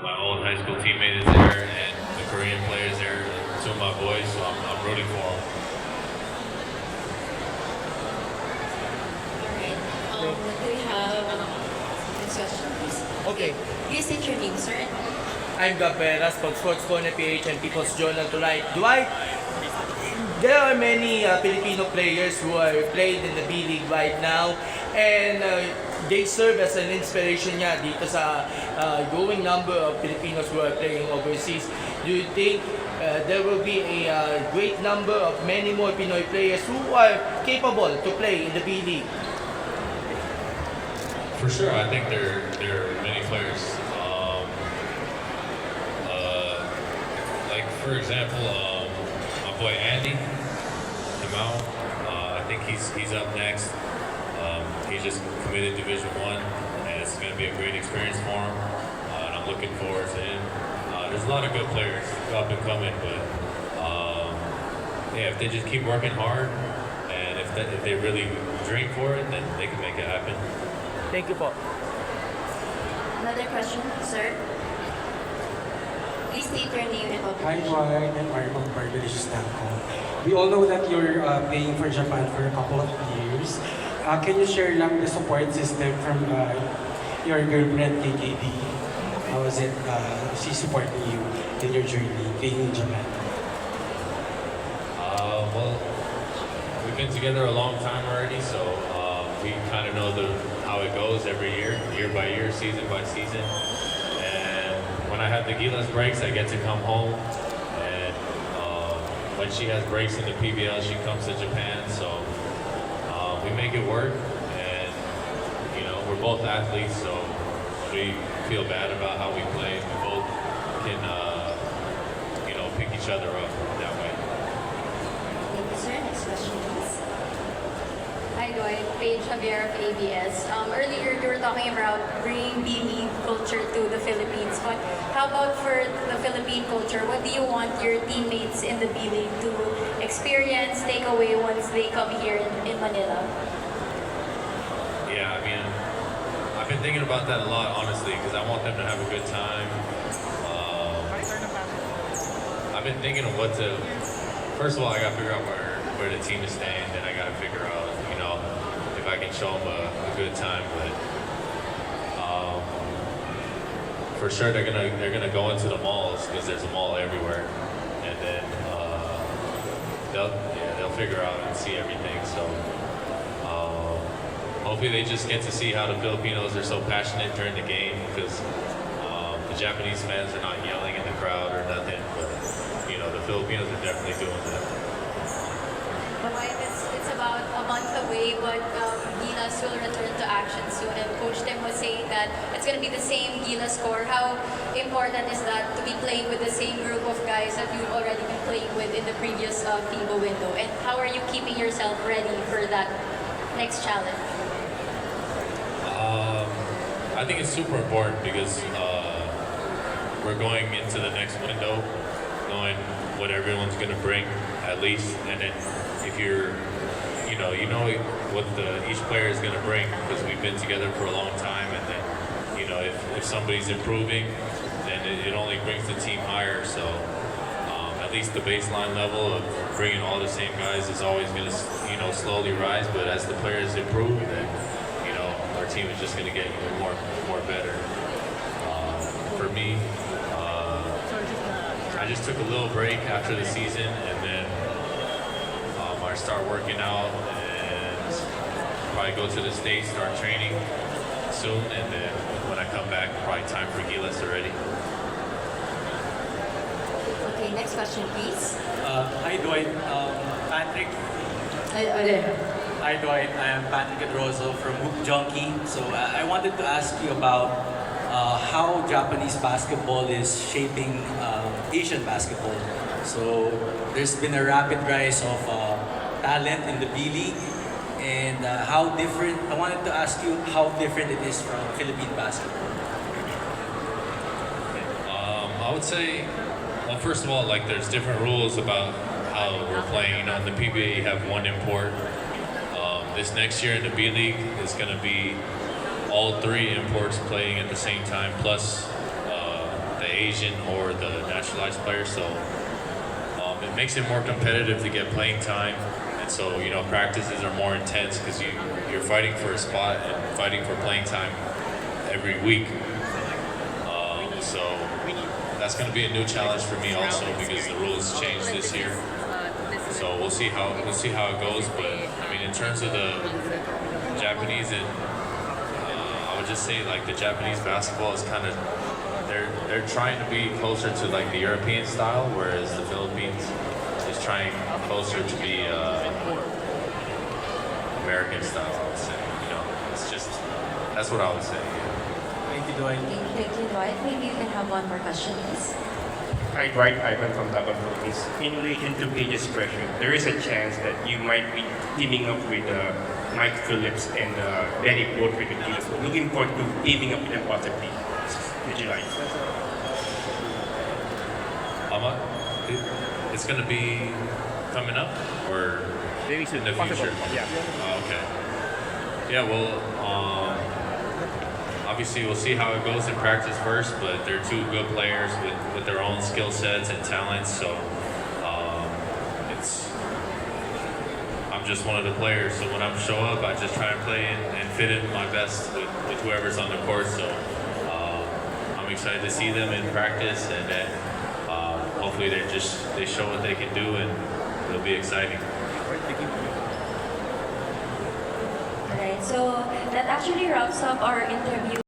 my old high school teammate is there, and the Korean players there, two of my boys, so I'm rooting for them. Alright. Do we have next question, please? Okay. Please state your name, sir. I'm Gab Veras from Presscon and People's Journal tonight. Dwight, there are many Filipino players who are playing in the B League right now, and they serve as an inspiration niya dito sa growing number of Filipinos who are playing overseas. Do you think there will be a great number of many more Pinoy players who are capable to play in the B League? For sure, I think there are many players. Like for example, my boy Andy, Timao. I think he's up next. He just committed Division One, and it's going to be a great experience for him. And I'm looking forward to him. There's a lot of good players up and coming, but yeah, if they just keep working hard, and if they really dream for it, then they can make it happen. Thank you po. Another question, sir. Please state your name and Hi, publication. Dwight and Mark from Barbados.com. We all know that you're playing for Japan for a couple of years. Can you share lang the support system from your girlfriend, KKD? How was it, she supporting you in your journey playing in Japan? Well, we've been together a long time already, so we kind of know how it goes every year by year, season by season. And when I have the Gilas breaks, I get to come home. And when she has breaks in the PBL, she comes to Japan. So we make it work. And you know, we're both athletes, so we feel bad about how we play. We both can, you know, pick each other up that way. Thank you, sir. Next question, please. Hi, Dwight. Paige Javier of ABS. Earlier, you were talking about bringing B-League culture to the Philippines, but how about for the Philippine culture? What do you want your teammates in the B-League to experience, take away once they come here in Manila? Yeah, I mean, I've been thinking about that a lot, honestly, because I want them to have a good time. I've been thinking of what to. First of all, I got to figure out where the team is staying. Then I got to figure out, you know, if I can show them a good time. But for sure, they're gonna go into the malls because there's a mall everywhere, and then they'll figure out and see everything. So hopefully, they just get to see how the Filipinos are so passionate during the game because the Japanese fans are not yelling in the crowd or nothing, but you know, the Filipinos are definitely doing that. Dwight, it's about a month away, but Gilas will return to action soon, and Coach Tim was saying that it's going to be the same Gilas score. How important is that to be playing with the same group of guys that you've already been playing with in the previous FIBA window? And how are you keeping yourself ready for that next challenge? I think it's super important because we're going into the next window knowing what everyone's going to bring at least, and then if you know what each player is going to bring because we've been together for a long time, and then you know if somebody's improving, then it only brings the team higher. So at least the baseline level of bringing all the same guys is always going to slowly rise, but as the players improve, then our team is just going to get even more better. For me, I just took a little break after the season, and then I start working out and probably go to the States, start training soon, and then when I come back, probably time for Gilas already. Okay, next question, please. Hi, Dwight. Patrick. Hi, Dwight. I am Patrick Adrozo from Hoop Junkie. So I wanted to ask you about how Japanese basketball is shaping Asian basketball. So there's been a rapid rise of talent in the B League, and how different. I wanted to ask you how different it is from Philippine basketball. I would say, well, first of all, like there's different rules about how we're playing. You know, in the PBA you have one import. This next year in the B League is going to be all three imports playing at the same time, plus Asian or the naturalized players. So it makes it more competitive to get playing time. And so, you know, practices are more intense because you're fighting for a spot and fighting for playing time every week. So that's going to be a new challenge for me also because the rules changed this year. So we'll see how it goes. But I mean, in terms of the Japanese, and I would just say like the Japanese basketball is kind of they're trying to be closer to like the European style, whereas the Philippines is trying closer to be American style. I would say, you know, it's just that's what I would say. Thank you, Dwight. Thank you, Dwight. Maybe you can have one more question, please. Hi, Dwight Ivan from Laban Philippines. In relation to Page's pressure, there is a chance that you might be teaming up with Mike Phillips and Benny Portrait with Gilas. Looking forward to teaming up with them possibly. Would you like? It's going to be coming up or Very soon. in the Possible. future. Yeah. Okay. Yeah. Well. Obviously, we'll see how it goes in practice first, but they're two good players with their own skill sets and talents. So I'm just one of the players. So when I show up, I just try and play and fit in my best with whoever's on the court. So I'm excited to see them in practice, and then hopefully they show what they can do, and it'll be exciting. Alright, so that actually wraps up our interview.